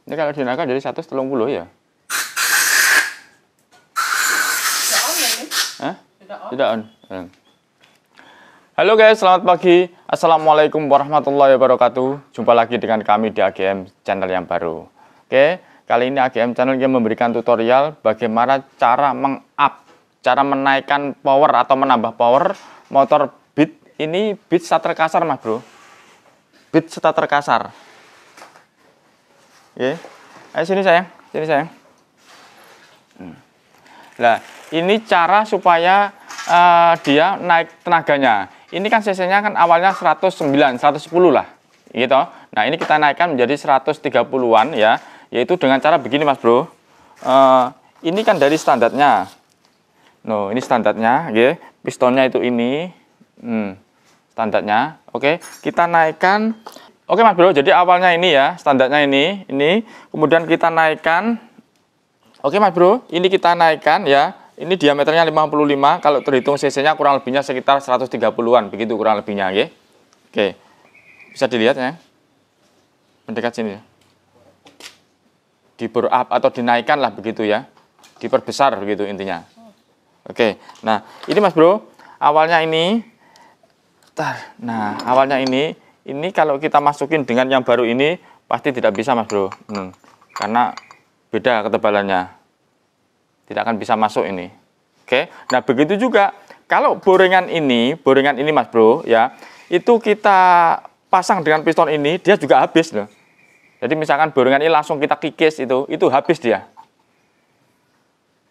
Ini kalau dinaikkan jadi 130 ya. Tidak on ya ini? Hah? Tidak on. Tidak on. Halo guys, selamat pagi. Assalamualaikum warahmatullahi wabarakatuh. Jumpa lagi dengan kami di AGM channel yang baru. Oke, kali ini AGM channel yang memberikan tutorial bagaimana cara cara menaikkan power atau menambah power motor Beat. Ini Beat starter kasar mas bro. Beat starter kasar. Oke, ayo sini sayang, sini sayang. Nah, ini cara supaya dia naik tenaganya. Ini kan cc-nya kan awalnya 109, 110 lah, gitu. Nah, ini kita naikkan menjadi 130-an ya, yaitu dengan cara begini mas bro. Ini kan dari standarnya. No, ini standarnya, ya. Pistonnya itu ini, standarnya. Oke, kita naikkan. Oke mas bro, jadi awalnya ini ya, standarnya ini. Kemudian kita naikkan. Oke mas bro, ini kita naikkan ya. Ini diameternya 55, kalau terhitung cc-nya kurang lebihnya sekitar 130-an, begitu kurang lebihnya, ya. Oke. Bisa dilihat ya. Mendekat sini. Di-bore up atau dinaikkan lah begitu ya. Diperbesar begitu intinya. Oke. Nah, ini Mas Bro, awalnya ini. Nah, awalnya ini kalau kita masukin dengan yang baru ini pasti tidak bisa Mas Bro. Karena beda ketebalannya. Tidak akan bisa masuk ini. Oke. Nah, begitu juga kalau boringan ini Mas Bro ya, itu kita pasang dengan piston ini, dia juga habis loh. Jadi misalkan boringan ini langsung kita kikis itu habis dia.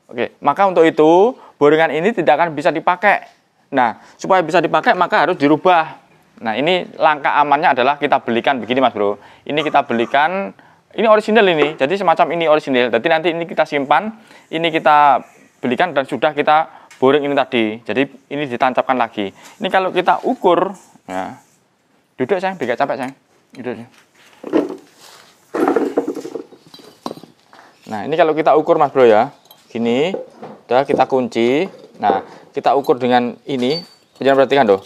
Oke, maka untuk itu boringan ini tidak akan bisa dipakai. Nah, supaya bisa dipakai maka harus dirubah. Nah, ini langkah amannya adalah kita belikan begini Mas Bro. Ini kita belikan. Ini original ini, jadi semacam ini original. Jadi nanti ini kita simpan, ini kita belikan dan sudah kita boring ini tadi. Jadi ini ditancapkan lagi. Ini kalau kita ukur, ya, duduk sayang, biar capek sayang. Duduk. Nah ini kalau kita ukur mas bro ya, gini, udah kita kunci. Nah kita ukur dengan ini, jangan perhatikan doh,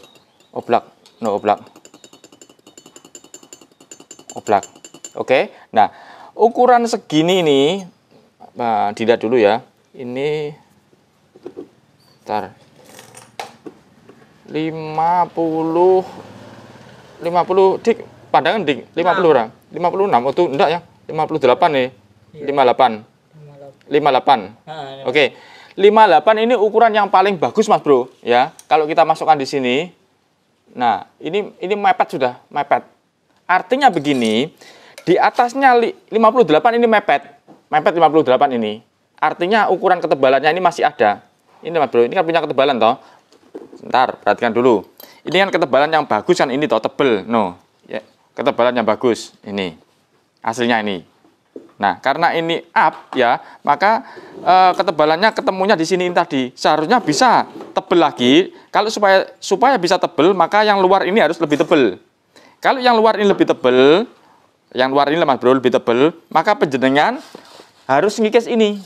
oblak, no oblak. Oke, nah ukuran segini ini, dilihat dulu ya. Ini, ntar, 50 dik, pandangan dik, 50 orang, 56 itu enggak ya, 58 nih, 58, 58. Oke, 58 ini ukuran yang paling bagus mas bro, ya. Kalau kita masukkan di sini, nah ini mepet sudah, mepet. Artinya begini, di atasnya 58 ini mepet 58 ini. Artinya ukuran ketebalannya ini masih ada. Ini mas bro, ini kan punya ketebalan toh. Sebentar, perhatikan dulu. Ini kan ketebalan yang bagus kan ini toh, tebel. No, ya, ketebalan yang bagus ini. Hasilnya ini. Nah, karena ini up ya, maka ketebalannya ketemunya di sini tadi. Seharusnya bisa tebel lagi. Kalau supaya bisa tebel, maka yang luar ini harus lebih tebel. Kalau yang luar ini lebih tebel, yang luar ini mas bro lebih tebel, maka penjenengan harus ngikis ini.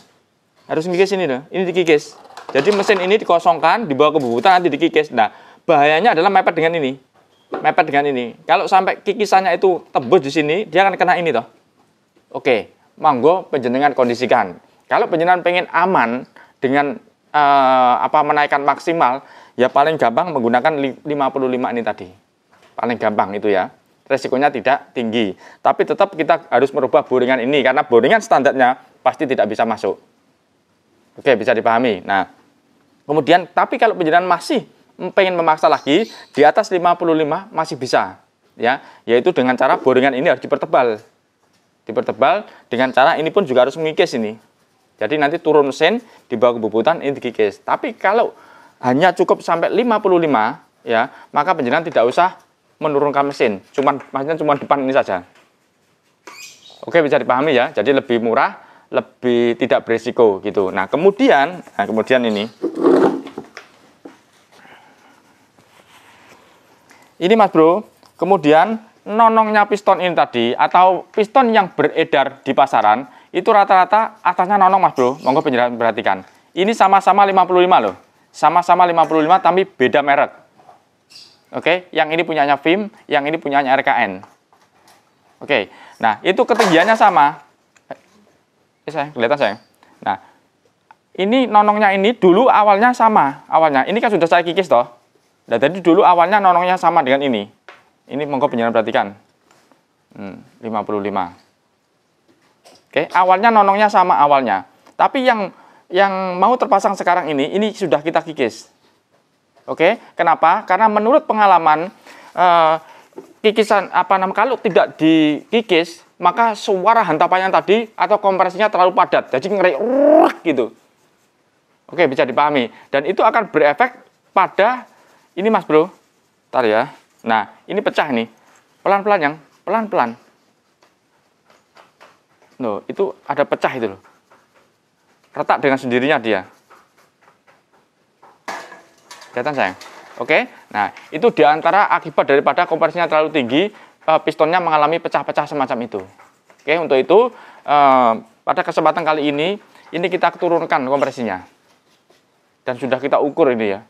Harus ngikis ini loh, ini dikikis. Jadi mesin ini dikosongkan, dibawa ke bubutan, nanti dikikis. Nah, bahayanya adalah mepet dengan ini. Mepet dengan ini. Kalau sampai kikisannya itu tembus di sini, dia akan kena ini toh. Oke, monggo penjenengan kondisikan. Kalau penjenengan pengen aman dengan menaikkan maksimal, ya paling gampang menggunakan 55 ini tadi. Paling gampang itu ya. Resikonya tidak tinggi. Tapi tetap kita harus merubah boringan ini karena boringan standarnya pasti tidak bisa masuk. Oke, bisa dipahami. Nah, kemudian tapi kalau penjenengan masih pengen memaksa lagi di atas 55 masih bisa, ya. Yaitu dengan cara boringan ini harus dipertebal. Dipertebal dengan cara ini pun juga harus mengikis ini. Jadi nanti turun mesin dibawa ke bubutan ini dikikis. Tapi kalau hanya cukup sampai 55 ya, maka penjenengan tidak usah menurunkan mesin, maksudnya cuma depan ini saja. Oke, bisa dipahami ya. Jadi lebih murah, lebih tidak berisiko gitu. Nah, kemudian ini. Ini Mas Bro, kemudian nonongnya piston ini tadi atau piston yang beredar di pasaran, itu rata-rata atasnya nonong Mas Bro. Monggo penjelasan perhatikan. Ini sama-sama 55 loh. Sama-sama 55 tapi beda merek. Oke, yang ini punyanya VIM, yang ini punyanya RKN. Oke, nah itu ketinggiannya sama. Sayang, kelihatan sayang. Nah, ini nonongnya ini dulu awalnya sama. Awalnya, ini kan sudah saya kikis toh. Nah, tadi dulu awalnya nonongnya sama dengan ini. Ini monggo penjenengan perhatikan. 55. Oke, awalnya nonongnya sama awalnya. Tapi yang mau terpasang sekarang ini sudah kita kikis. Oke, kenapa? Karena menurut pengalaman kikisan kalau tidak dikikis, maka suara hantapannya tadi atau kompresinya terlalu padat, jadi ngeri gitu. Oke, bisa dipahami. Dan itu akan berefek pada ini Mas Bro. Ntar ya. Nah, ini pecah nih. Pelan-pelan yang pelan-pelan. Loh, itu ada pecah itu loh. Retak dengan sendirinya dia. Kelihatan sayang? Oke. Nah, itu diantara akibat daripada kompresinya terlalu tinggi, pistonnya mengalami pecah-pecah semacam itu. Oke, untuk itu pada kesempatan kali ini kita turunkan kompresinya. Dan sudah kita ukur ini ya.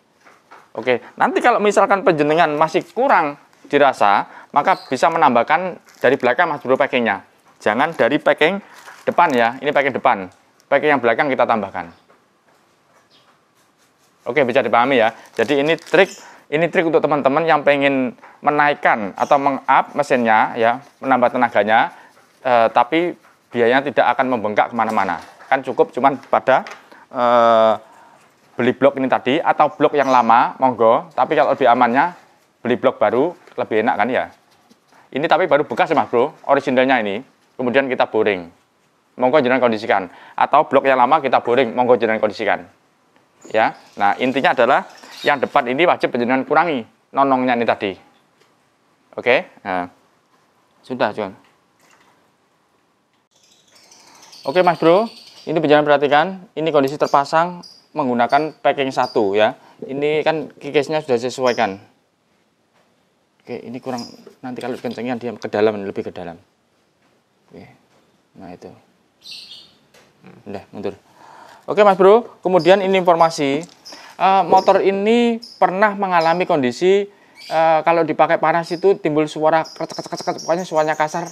Oke, nanti kalau misalkan penjenengan masih kurang dirasa, maka bisa menambahkan dari belakang Mas Bro packingnya. Jangan dari packing depan ya, ini packing depan. Packing yang belakang kita tambahkan. Oke, bisa dipahami ya. Jadi ini trik untuk teman-teman yang pengen menaikkan atau meng-up mesinnya ya, menambah tenaganya, tapi biayanya tidak akan membengkak kemana-mana. Kan cukup cuman pada beli blok ini tadi atau blok yang lama, monggo. Tapi kalau lebih amannya beli blok baru lebih enak kan ya. Ini tapi baru bekas ya Mas Bro, originalnya ini. Kemudian kita boring. Monggo jenengan kondisikan. Atau blok yang lama kita boring, monggo jenengan kondisikan. Ya. Nah, intinya adalah yang depan ini wajib jenengan kurangi nonongnya ini tadi. Oke? Nah. Sudah, John. Oke, Mas Bro. Ini jenengan perhatikan, ini kondisi terpasang menggunakan packing 1 ya. Ini kan kikisnya sudah disesuaikan. Oke, ini kurang, nanti kalau dikencengin dia ke dalam, lebih ke dalam. Oke. Nah, itu. Udah, mundur. Oke, Mas Bro. Kemudian ini informasi, motor ini pernah mengalami kondisi kalau dipakai panas itu timbul suara krek, pokoknya suaranya kasar,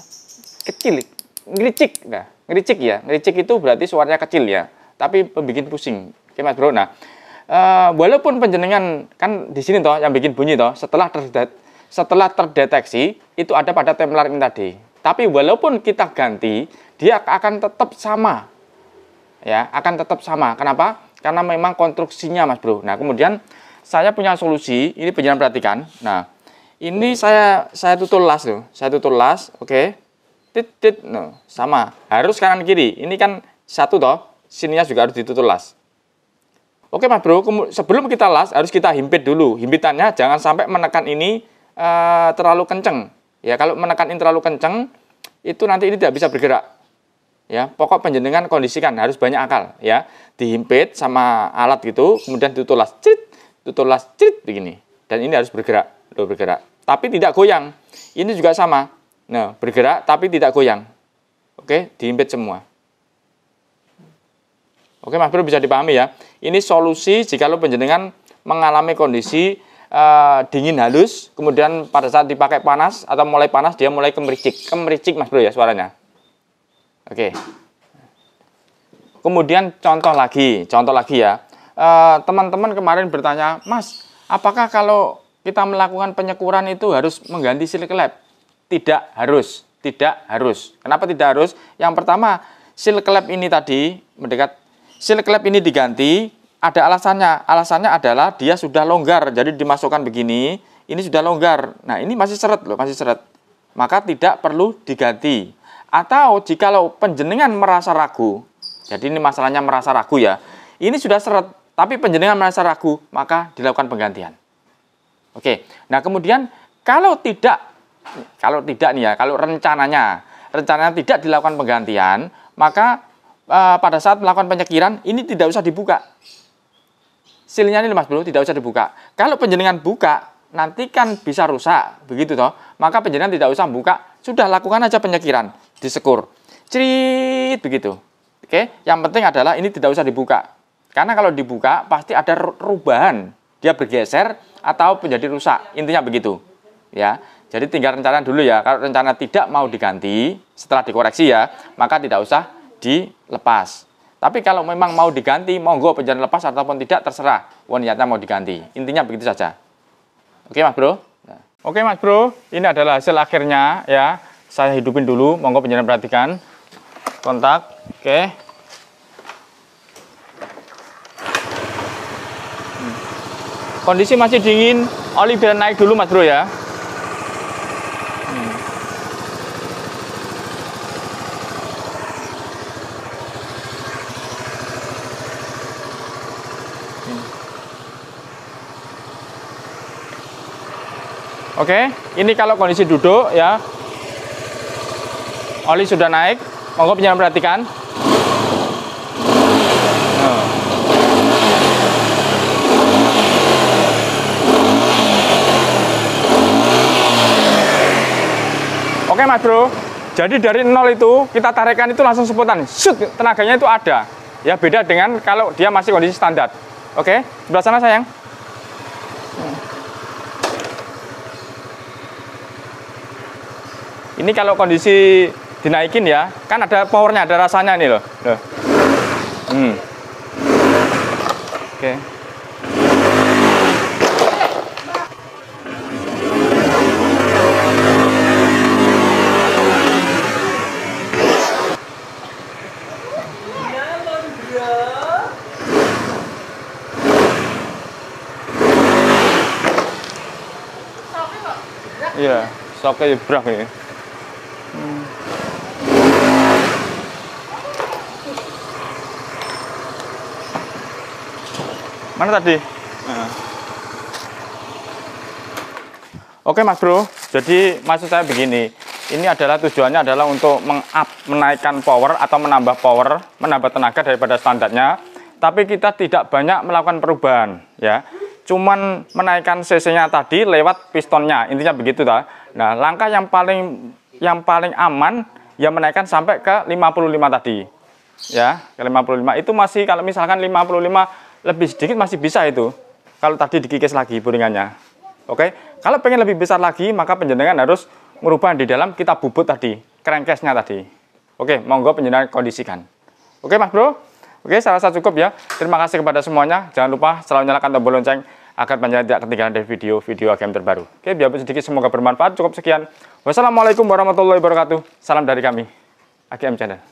kecil, ngericik. Nah, ngericik ya. Ngericik itu berarti suaranya kecil ya, tapi bikin pusing. Oke, Mas Bro. Nah, walaupun penjenengan kan di sini toh yang bikin bunyi toh setelah terdeteksi itu ada pada templar ini tadi. Tapi walaupun kita ganti, dia akan tetap sama. Ya, akan tetap sama. Kenapa? Karena memang konstruksinya, Mas Bro. Nah, kemudian saya punya solusi, ini penjenengan perhatikan. Nah, ini saya tutul las loh. Saya tutul las, oke. Tit, no, sama. Harus kanan kiri. Ini kan satu toh, sininya juga harus ditutul las. Oke, Mas Bro, sebelum kita las harus kita himpit dulu. Himpitannya jangan sampai menekan ini terlalu kenceng. Ya, kalau menekan ini terlalu kenceng, itu nanti ini tidak bisa bergerak. Ya, pokok penjenengan kondisikan harus banyak akal ya. Dihimpit sama alat gitu, kemudian tutul las crit begini. Dan ini harus bergerak, bergerak. Tapi tidak goyang. Ini juga sama. Nah, bergerak tapi tidak goyang. Oke, dihimpit semua. Oke, Mas Bro, bisa dipahami ya. Ini solusi jika lo penjenengan mengalami kondisi dingin halus, kemudian pada saat dipakai panas atau mulai panas dia mulai kemericik Mas Bro ya suaranya. Oke. Kemudian contoh lagi ya. Teman-teman kemarin bertanya, Mas, apakah kalau kita melakukan penyekuran itu harus mengganti seal klep? Tidak harus. Kenapa tidak harus? Yang pertama, seal klep ini tadi mendekat. Seal klep ini diganti, ada alasannya. Alasannya adalah dia sudah longgar, jadi dimasukkan begini, ini sudah longgar. Nah, ini masih seret loh, masih seret. Maka tidak perlu diganti. Atau jikalau penjenengan merasa ragu, jadi ini masalahnya merasa ragu ya, ini sudah seret, tapi penjenengan merasa ragu, maka dilakukan penggantian. Oke, nah kemudian kalau rencananya tidak dilakukan penggantian, maka pada saat melakukan penyekiran, ini tidak usah dibuka. Silnya ini Mas Bro, tidak usah dibuka. Kalau penjenengan buka, nanti kan bisa rusak, begitu toh. Maka penjenengan tidak usah buka, sudah lakukan aja penyekiran, disekur, cerit begitu. Oke, yang penting adalah ini tidak usah dibuka. Karena kalau dibuka pasti ada perubahan, dia bergeser atau menjadi rusak. Intinya begitu. Ya. Jadi tinggal rencana dulu ya. Kalau rencana tidak mau diganti setelah dikoreksi ya, maka tidak usah dilepas. Tapi kalau memang mau diganti, monggo penjara lepas ataupun tidak terserah. Niatnya mau diganti. Intinya begitu saja. Oke Mas Bro. Oke Mas Bro, ini adalah hasil akhirnya ya. Saya hidupin dulu, monggo penjara perhatikan. Kontak, oke. Kondisi masih dingin, oli biar naik dulu Mas Bro ya. Oke, ini kalau kondisi duduk ya, oli sudah naik, monggo penjara perhatikan. Oke Mas Bro, jadi dari 0 itu kita tarikan itu langsung seputan, shoot, tenaganya itu ada. Ya beda dengan kalau dia masih kondisi standar. Oke, sebelah sana sayang. Ini kalau kondisi dinaikin ya, kan ada powernya, ada rasanya nih loh. Oke. Iya, soknya jebrak ya. Mana tadi? Oke Mas Bro, jadi maksud saya begini. Ini adalah tujuannya adalah untuk menaikkan power atau menambah power, menambah tenaga daripada standarnya. Tapi kita tidak banyak melakukan perubahan, ya. Cuman menaikkan cc-nya tadi lewat pistonnya, intinya begitu ta. Nah, langkah yang paling aman ya menaikkan sampai ke 55 tadi. Ya, ke 55 itu masih kalau misalkan 55 lebih sedikit masih bisa itu. Kalau tadi dikikis lagi puringannya. Oke. Kalau pengen lebih besar lagi, maka penjenengan harus merubah di dalam kita bubut tadi, crankcase-nya tadi. Oke, monggo penjenengan kondisikan. Oke, Mas Bro. Oke, saya rasa cukup ya. Terima kasih kepada semuanya. Jangan lupa selalu nyalakan tombol lonceng agar penjenengan tidak ketinggalan dari video-video game terbaru. Oke, biarpun sedikit semoga bermanfaat. Cukup sekian. Wassalamualaikum warahmatullahi wabarakatuh. Salam dari kami, AGM Channel.